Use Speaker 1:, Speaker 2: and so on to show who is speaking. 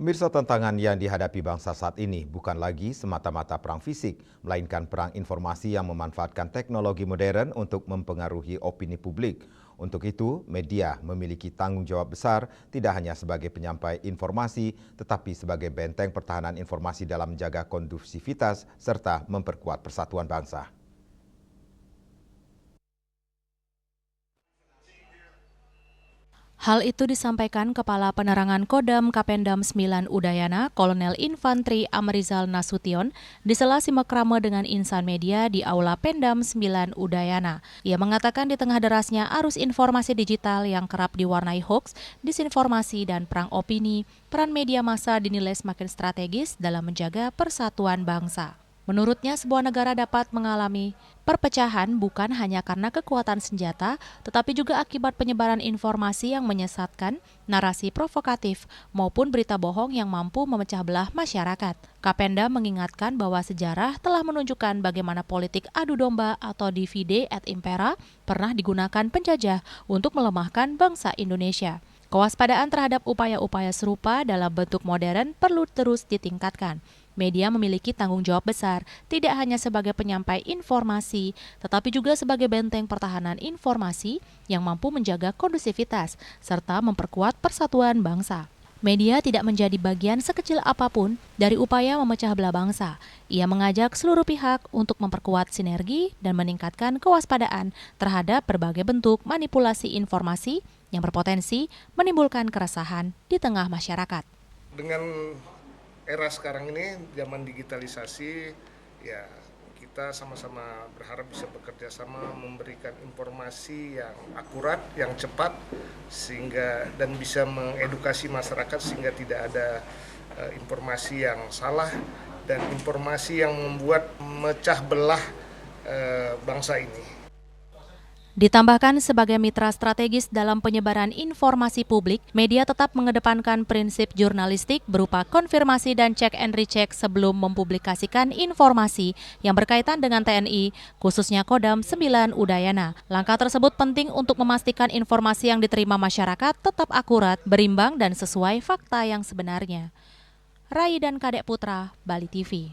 Speaker 1: Pemirsa, tantangan yang dihadapi bangsa saat ini bukan lagi semata-mata perang fisik, melainkan perang informasi yang memanfaatkan teknologi modern untuk mempengaruhi opini publik. Untuk itu, media memiliki tanggung jawab besar tidak hanya sebagai penyampai informasi, tetapi sebagai benteng pertahanan informasi dalam menjaga kondusivitas serta memperkuat persatuan bangsa.
Speaker 2: Hal itu disampaikan Kepala Penerangan Kodam Kapendam 9 Udayana, Kolonel Infantri Amrizal Nasution, di sela simakrama dengan insan media di Aula Pendam 9 Udayana. Ia mengatakan di tengah derasnya arus informasi digital yang kerap diwarnai hoaks, disinformasi, dan perang opini, peran media massa dinilai semakin strategis dalam menjaga persatuan bangsa. Menurutnya, sebuah negara dapat mengalami perpecahan bukan hanya karena kekuatan senjata, tetapi juga akibat penyebaran informasi yang menyesatkan, narasi provokatif, maupun berita bohong yang mampu memecah belah masyarakat. Kapendam mengingatkan bahwa sejarah telah menunjukkan bagaimana politik adu domba atau divide et impera pernah digunakan penjajah untuk melemahkan bangsa Indonesia. Kewaspadaan terhadap upaya-upaya serupa dalam bentuk modern perlu terus ditingkatkan. Media memiliki tanggung jawab besar, tidak hanya sebagai penyampai informasi, tetapi juga sebagai benteng pertahanan informasi yang mampu menjaga kondusivitas, serta memperkuat persatuan bangsa. Media tidak menjadi bagian sekecil apapun dari upaya memecah belah bangsa. Ia mengajak seluruh pihak untuk memperkuat sinergi dan meningkatkan kewaspadaan terhadap berbagai bentuk manipulasi informasi yang berpotensi menimbulkan keresahan di tengah masyarakat.
Speaker 3: Dengan era sekarang ini, zaman digitalisasi, ya kita sama-sama berharap bisa bekerja sama memberikan informasi yang akurat, yang cepat, sehingga dan bisa mengedukasi masyarakat sehingga tidak ada informasi yang salah dan informasi yang membuat memecah belah bangsa ini.
Speaker 2: Ditambahkan sebagai mitra strategis dalam penyebaran informasi publik, media tetap mengedepankan prinsip jurnalistik berupa konfirmasi dan cek and recheck sebelum mempublikasikan informasi yang berkaitan dengan TNI, khususnya Kodam 9 Udayana. Langkah tersebut penting untuk memastikan informasi yang diterima masyarakat tetap akurat, berimbang, dan sesuai fakta yang sebenarnya. Rai dan Kadek Putra, Bali TV.